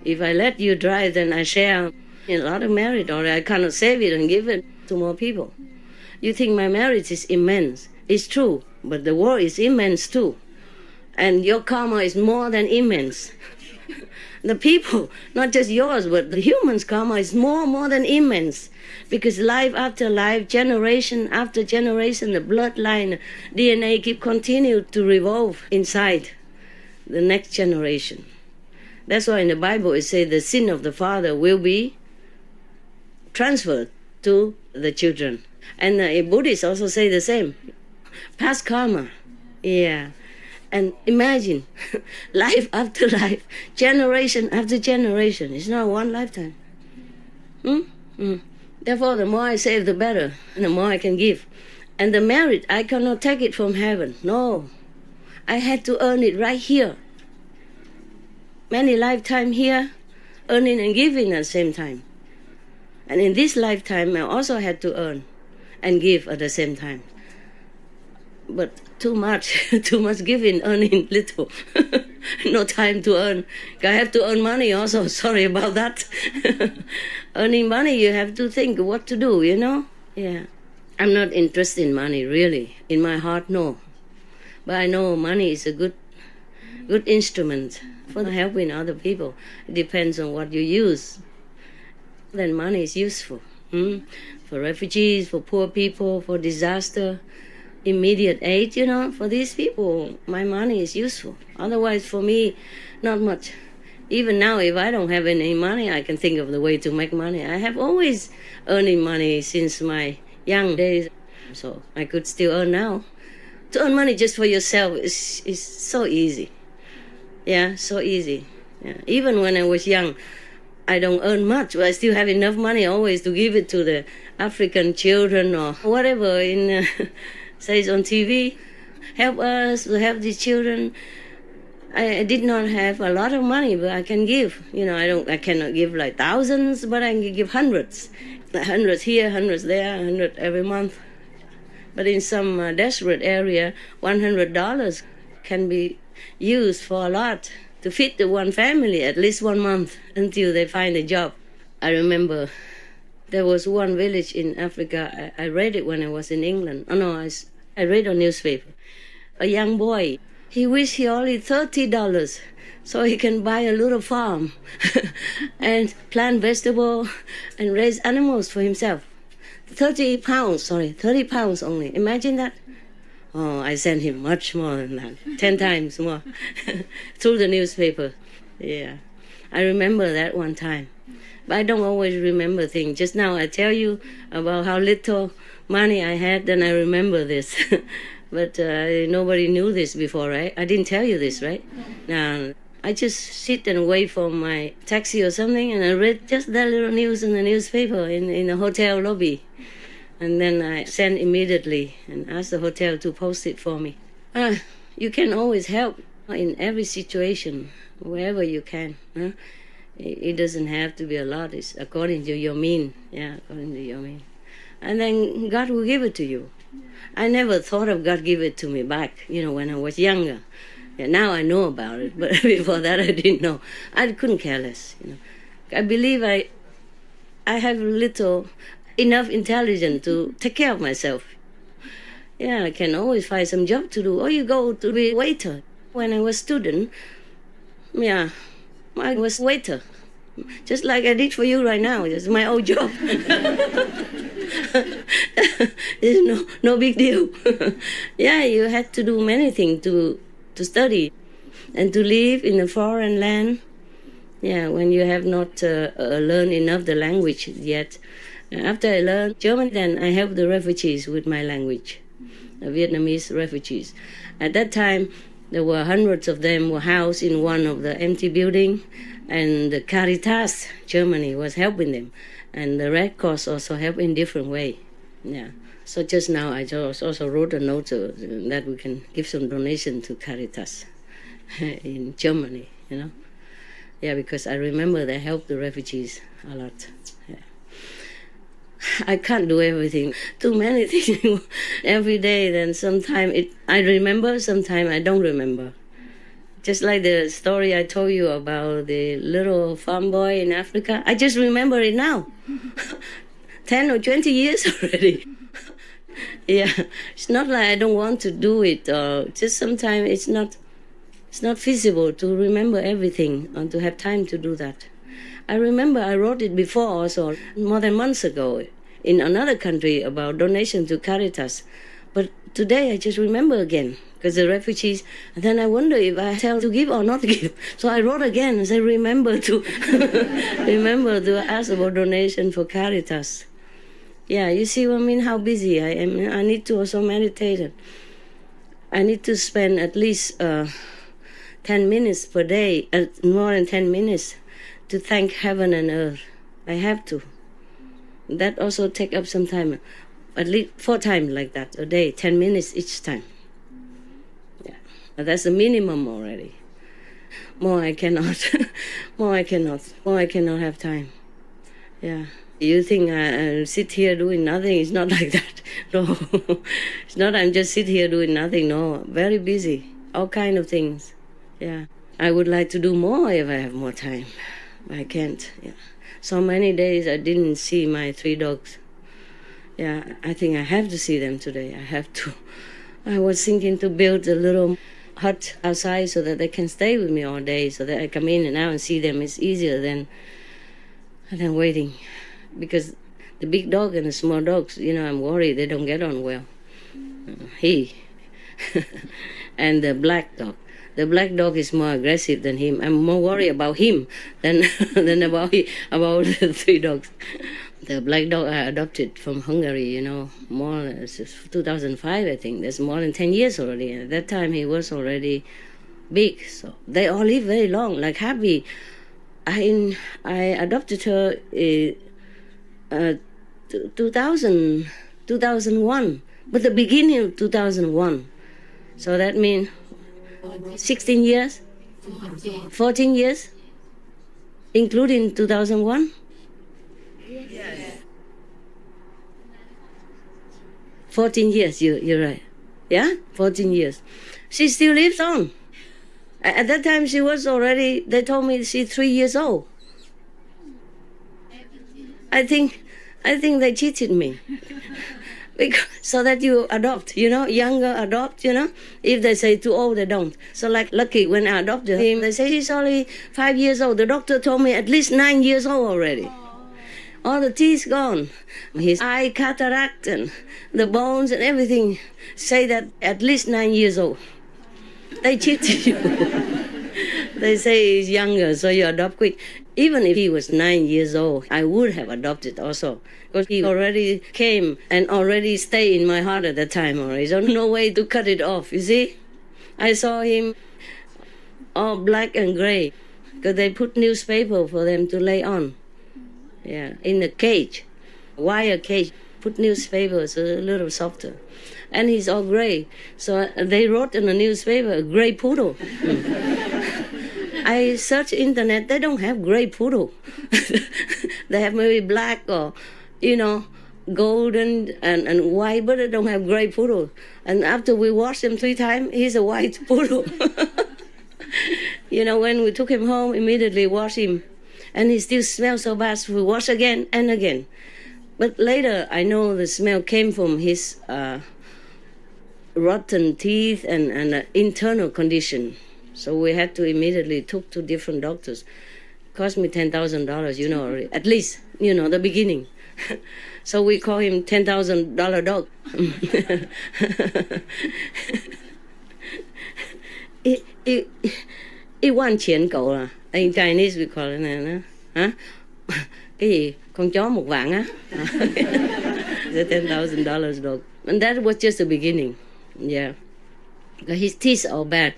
If I let you drive, then I share a lot of merit, or I cannot save it and give it to more people. You think my merit is immense. It's true, but the world is immense too. And your karma is more than immense. The people, not just yours, but the humans' karma is more than immense. Because life after life, generation after generation, the bloodline, DNA keep continue to revolve inside the next generation. That's why in the Bible it says the sin of the father will be transferred to the children. And Buddhists also say the same. Past karma. Yeah. And imagine, life after life, generation after generation. It's not one lifetime. Therefore, the more I save, the better, and the more I can give. And the merit, I cannot take it from heaven. No. I had to earn it right here. Many lifetimes here, earning and giving at the same time. And in this lifetime, I also had to earn and give at the same time. But too much giving, earning little. No time to earn. I have to earn money also, sorry about that. Earning money, you have to think what to do, you know? Yeah. I'm not interested in money, really. In my heart, no. But I know money is a good instrument for helping other people. It depends on what you use. Then money is useful. For refugees, for poor people, for disaster, immediate aid, you know, for these people, my money is useful. Otherwise, for me, not much. Even now, if I don't have any money, I can think of the way to make money. I have always earning money since my young days, so I could still earn now. To earn money just for yourself is so easy. Yeah, so easy. Yeah. Even when I was young, I don't earn much, but I still have enough money always to give it to the African children or whatever in says on TV. Help us to help these children. I did not have a lot of money, but I can give. You know, I cannot give like thousands, but I can give hundreds. Hundreds here, hundreds there, 100 every month. But in some desperate area, $100 can be used for a lot to feed the one family at least 1 month until they find a job. I remember there was one village in Africa. I read it when I was in England. Oh no, I read on newspaper. A young boy, he wished he only $30 so he can buy a little farm and plant vegetables and raise animals for himself. 30 pounds only. Imagine that. Oh, I sent him much more than that, 10 times more, through the newspaper. Yeah, I remember that one time. But I don't always remember things. Just now I tell you about how little money I had, then I remember this. But nobody knew this before, right? I didn't tell you this, right? No. I just sit and wait for my taxi or something, and I read just that little news in the newspaper in the hotel lobby. And then I sent immediately and asked the hotel to post it for me. You can always help in every situation, wherever you can. Huh? It doesn't have to be a lot. It's according to your means. Yeah, according to your means. And then God will give it to you. I never thought of God give it to me back, you know, when I was younger. Yeah, now I know about it, but before that I didn't know. I couldn't care less, you know. I believe I have enough intelligence to take care of myself. Yeah, I can always find some job to do. Or you go to be a waiter. When I was a student, yeah, I was waiter. Just like I did for you right now. It's my old job. It's no big deal. Yeah, you had to do many things to study and to live in a foreign land. Yeah, when you have not learned enough the language yet. After I learned German, then I helped the refugees with my language, the Vietnamese refugees. At that time, there were hundreds of them were housed in one of the empty buildings, and the Caritas Germany was helping them, and the Red Cross also helped in different way. Yeah. So just now I just also wrote a note that we can give some donation to Caritas in Germany, you know. Yeah, because I remember they helped the refugees a lot. Yeah. I can't do everything. Too many things every day. Then sometimes I remember, sometimes I don't remember. Just like the story I told you about the little farm boy in Africa. I just remember it now. 10 or 20 years already. Yeah, it's not like I don't want to do it. Just sometimes it's not feasible to remember everything and to have time to do that. I remember I wrote it before also, more than months ago, in another country about donation to Caritas. But today I just remember again, because the refugees, and then I wonder if I tell to give or not give. So I wrote again and said, remember to remember to ask about donation for Caritas. Yeah, you see what I mean, how busy I am. I need to also meditate. I need to spend at least 10 minutes per day, more than 10 minutes, to thank heaven and earth. I have to. That also take up some time. At least 4 times like that a day, 10 minutes each time. Yeah, but that's the minimum already. More I cannot. More I cannot have time. Yeah. You think I sit here doing nothing? It's not like that. No. It's not I'm just sit here doing nothing. No, very busy. All kind of things. Yeah. I would like to do more if I have more time. I can't. Yeah. So many days I didn't see my 3 dogs. Yeah, I think I have to see them today. I have to. I was thinking to build a little hut outside so that they can stay with me all day, so that I come in and out and see them. It's easier than waiting. Because the big dog and the small dogs, I'm worried they don't get on well. And the black dog. The black dog is more aggressive than him. I'm more worried about him than about the 3 dogs. The black dog I adopted from Hungary, more 2005, I think. That's more than 10 years already. At that time, he was already big. So they all live very long, like Happy. I adopted her 2001, but the beginning of 2001. So that means 16 years, 14 years, including 2001. Yes. 14 years, you're right. Yeah, 14 years. She still lives on. At that time, she was already, they told me she's 3 years old. I think they cheated me. So that you adopt, younger adopt, If they say too old, they don't. So like Lucky, when I adopted him, they say he's only 5 years old. The doctor told me at least 9 years old already. All the teeth gone. His eye cataract and the bones and everything say that at least 9 years old. They cheated you. They say he's younger, so you adopt quick. Even if he was 9 years old, I would have adopted also. Because he already came and already stayed in my heart at that time already. So no way to cut it off, you see? I saw him all black and gray. Because they put newspaper for them to lay on. Yeah, in a cage, wire cage. Put newspaper so a little softer. And he's all gray. So they wrote in the newspaper, a gray poodle. I searched internet, they don't have gray poodle. They have maybe black or, golden and white, but they don't have gray poodle. And after we washed him 3 times, he's a white poodle. When we took him home, immediately wash him. And he still smells so bad, so we wash again and again. But later, I know the smell came from his rotten teeth and internal condition. So we had to immediately took to different doctors. Cost me $10,000, at least, the beginning. So we call him $10,000 dog. It one chien cậu à. In Chinese we call it này, hả? Cái gì? Con chó 1 vạn á. The $10,000 dog. And that was just the beginning. Yeah. His teeth are bad,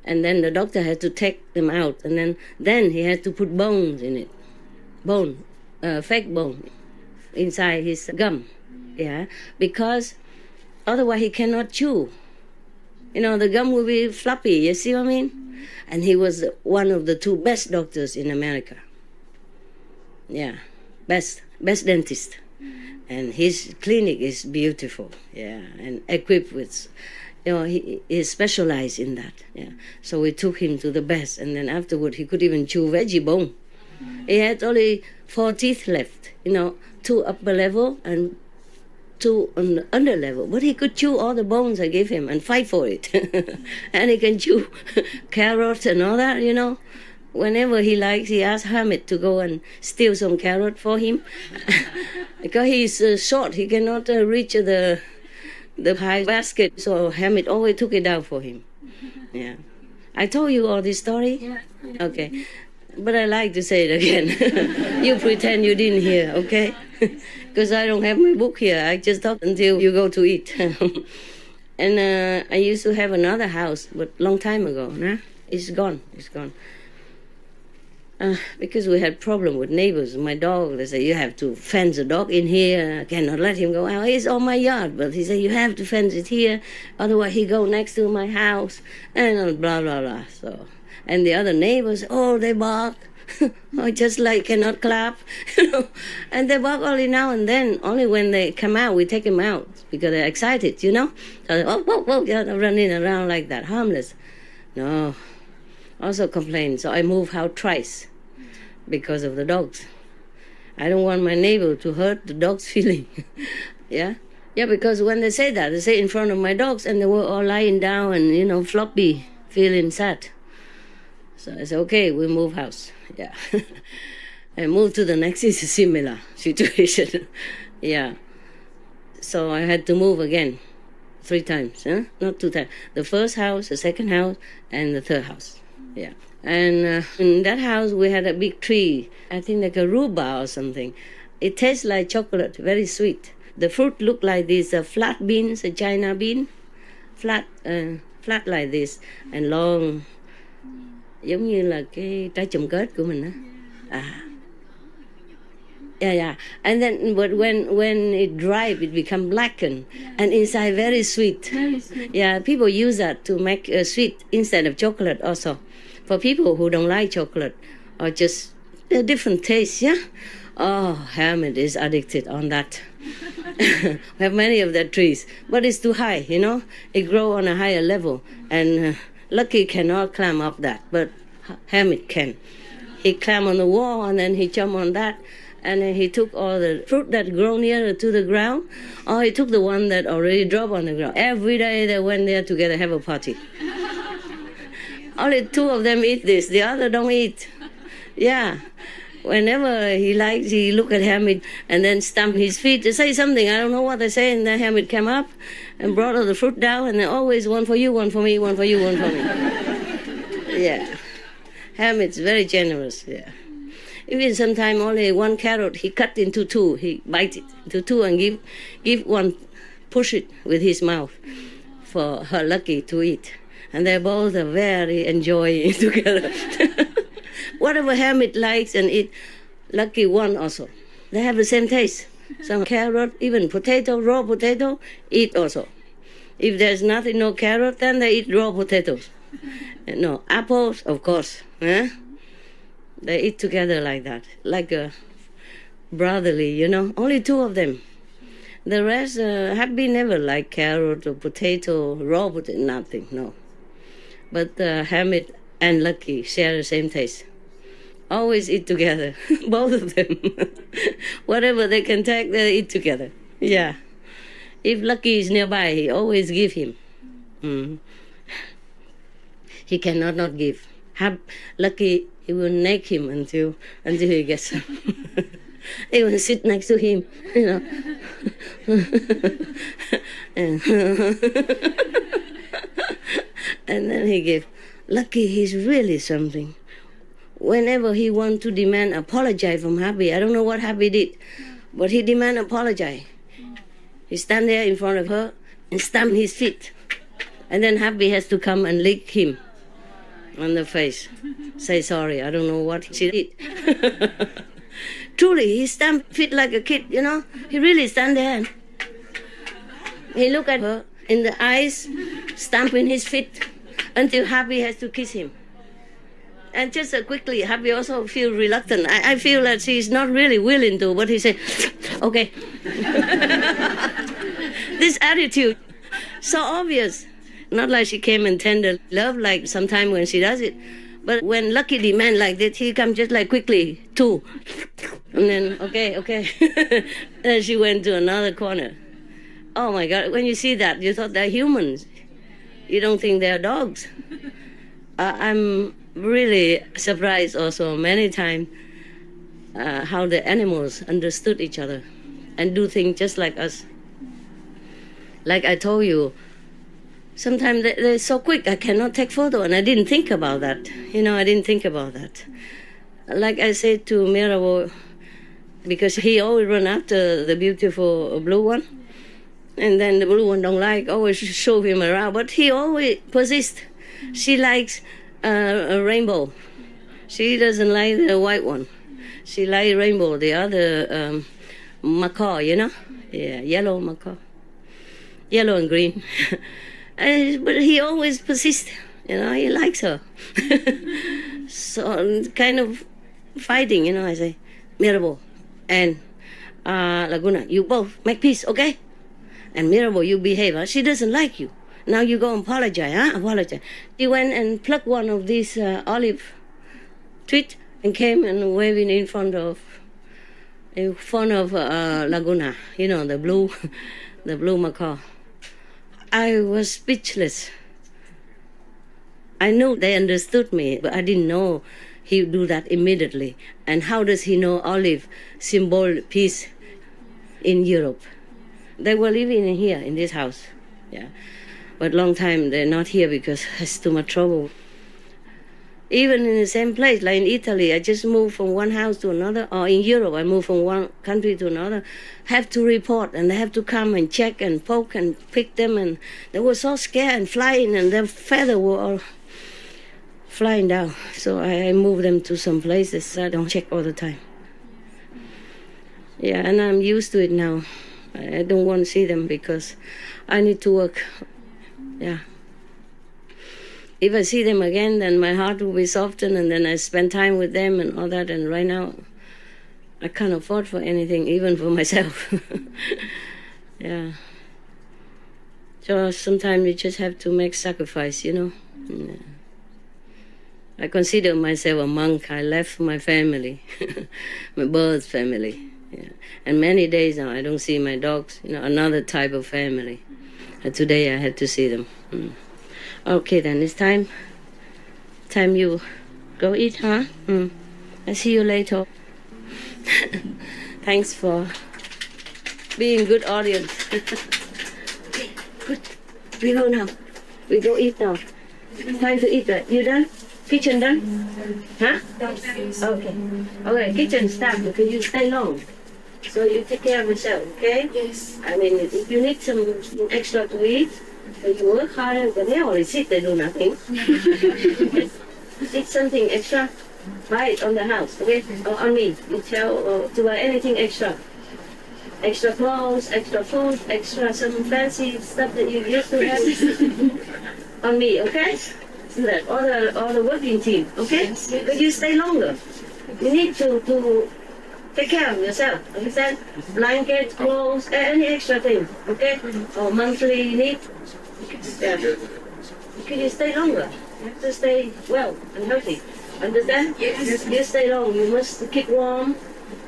And then the doctor had to take them out. And then he had to put bones in it. Fake bone inside his gum. Yeah. Because otherwise he cannot chew. The gum will be floppy. You see what I mean? And he was one of the 2 best doctors in America. Yeah. Best dentist. And his clinic is beautiful. Yeah. And equipped with, He specialized in that. Yeah. So we took him to the best, and then afterward he could even chew veggie bone. He had only 4 teeth left, 2 upper level and 2 on the under level. But he could chew all the bones I gave him and fight for it. And he can chew carrots and all that, Whenever he likes, he asks Hamid to go and steal some carrot for him. Because he's short, he cannot reach the high basket. So Hamid always took it down for him. Yeah. I told you all this story? Yeah. Okay. But I like to say it again. You pretend you didn't hear, okay? Because I don't have my book here. I just talk until you go to eat. And I used to have another house, but long time ago. Nah? It's gone. It's gone. Because we had problem with neighbors. My dog, they say, you have to fence the dog in here. I cannot let him go out. He's on my yard. But he said, you have to fence it here. Otherwise, he go next to my house. And blah, blah, blah. So, and the other neighbors, they bark. I just cannot clap. And they bark only now and then. Only when they come out, we take them out. Because they're excited, So they, they're running around like that, harmless. No. Also complain. So I moved house twice. Because of the dogs. I don't want my neighbor to hurt the dog's feeling. Yeah? Yeah, because when they say that, they say in front of my dogs, and they were all lying down and, floppy, feeling sad. So I said, okay, we move house. Yeah. And move to the next is a similar situation. Yeah. So I had to move again 3 times, huh? Not 2 times. The first house, the second house, and the third house. Yeah. And in that house, we had a big tree, I think like a rhubarb or something. It tastes like chocolate, very sweet. The fruit looked like these flat beans, a China bean, flat like this, and long, giống như là cái trái chùm kết của mình á. Yeah. And then, but when it dried, it become blackened, and inside very sweet. Very sweet. Yeah, people use that to make sweet instead of chocolate also. For people who don't like chocolate or just a different taste, yeah? Oh, Hamid is addicted on that. We have many of that trees, but it's too high, It grow on a higher level, and Lucky cannot climb up that, but Hamid can. He climb on the wall, and then he jump on that, and then he took all the fruit that grow nearer to the ground, or he took the one that already dropped on the ground. Every day they went there together, have a party. Only 2 of them eat this. The other don't eat. Yeah. Whenever he likes, he look at Hamid and then stamp his feet to say something. I don't know what they say. And then Hamid came up and brought all the fruit down. And then always one for you, one for me, one for you, one for me. Yeah. Hamid's very generous. Yeah. Even sometimes only 1 carrot, he cut into 2. He bite it into 2 and give one, push it with his mouth for her Lucky to eat. And they both are very enjoying together. Whatever Hamid likes and eat, Lucky one also. They have the same taste. Some carrot, even potato, raw potato, eat also. If there's nothing, no carrot, then they eat raw potatoes. No, apples, of course. Huh? They eat together like that, like a brotherly, Only 2 of them. The rest have been never like carrot or potato, raw potato, nothing, no. But Hamid and Lucky share the same taste. Always eat together, both of them. Whatever they can take, they eat together. Yeah. If Lucky is nearby, he always give him. He cannot not give. Lucky, he will nag him until he gets some. He will sit next to him, And then he gave. Lucky, he's really something. Whenever he want to demand apologize from Happy, I don't know what Happy did, but he demand apologize. He stand there in front of her and stamp his feet. And then Happy has to come and lick him on the face. Say sorry, I don't know what she did. Truly, he stamped feet like a kid, He really stand there and he look at her in the eyes, stamping his feet until Happy has to kiss him. And just quickly, Happy also feel reluctant. I feel that she's not really willing to, but he said, okay. This attitude, so obvious. Not like she came and tender love like sometime when she does it. But when Lucky demand like that, he come just like quickly, two. And then, okay. Then she went to another corner. Oh my God, when you see that, you thought they're humans. You don't think they're dogs. I'm really surprised also many times how the animals understood each other and do things just like us. Like I told you, sometimes they're so quick, I cannot take photo, and I didn't think about that. I didn't think about that. Like I said to Mirabeau, because he always run after the beautiful blue one, and then the blue one don't like, always show him around, but he always persists. She likes a rainbow. She doesn't like the white one. She likes rainbow, the other macaw, Yeah, yellow macaw. Yellow and green. But he always persists, he likes her. So kind of fighting, I say, Mirabeau and Laguna, you both make peace, okay? And Mirabeau, you behave. Huh? She doesn't like you. Now you go and apologize, huh? Apologize. He went and plucked one of these olive twigs and came and waving in front of Laguna, the blue, the blue macaw. I was speechless. I knew they understood me, but I didn't know he would do that immediately. And how does he know olive symbol peace in Europe? They were living in here, in this house. Yeah. But long time they're not here because it's too much trouble. Even in the same place, like in Italy, I just moved from one house to another, or in Europe, I moved from one country to another, have to report, and they have to come and check and poke and pick them, and they were so scared and flying, and their feathers were all flying down. So I moved them to some places I don't check all the time. Yeah, and I'm used to it now. I don't want to see them because I need to work. Yeah. If I see them again, then my heart will be softened, and then I spend time with them and all that. And right now, I can't afford for anything, even for myself. Yeah. So sometimes you just have to make sacrifice, Yeah. I consider myself a monk. I left my family, my birth family. Yeah. And many days now, I don't see my dogs, another type of family. And today I had to see them. Okay, then it's time you go eat, huh? I see you later. Thanks for being good audience. Okay, good. We go now. We go eat now. Time to eat, right? You done? Kitchen done? Huh? Okay. Okay, kitchen start because you stay long. So you take care of yourself, okay? Yes. I mean, if you need some extra to eat, so you work harder, but they only sit, they do nothing. Eat something extra, buy it on the house, okay? Or on me. You tell to buy anything extra. Extra clothes, extra food, extra some fancy stuff that you used to have. On me, okay? Do that. All the working team, okay? Yes. But you stay longer. You need to take care of yourself, understand? Blankets, clothes, any extra thing, okay? Or monthly need. Yeah. Because you stay longer. You have to stay well and healthy. Understand? Yes. You stay long. You must keep warm,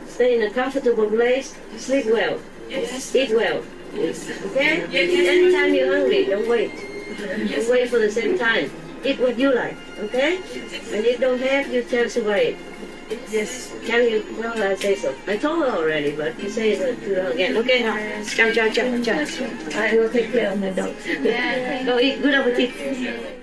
stay in a comfortable place, sleep well, Yes. eat well. Yes. Okay? Yes. Anytime you're hungry, don't wait. Don't wait for the same time. Eat what you like, okay? And if you don't have, you tell Subai. Yes. Tell you, no, I say so. I told her already, but you say it to her again. Okay, now. Ciao. I will take care of my dogs. Yeah. Go eat. Good appetite.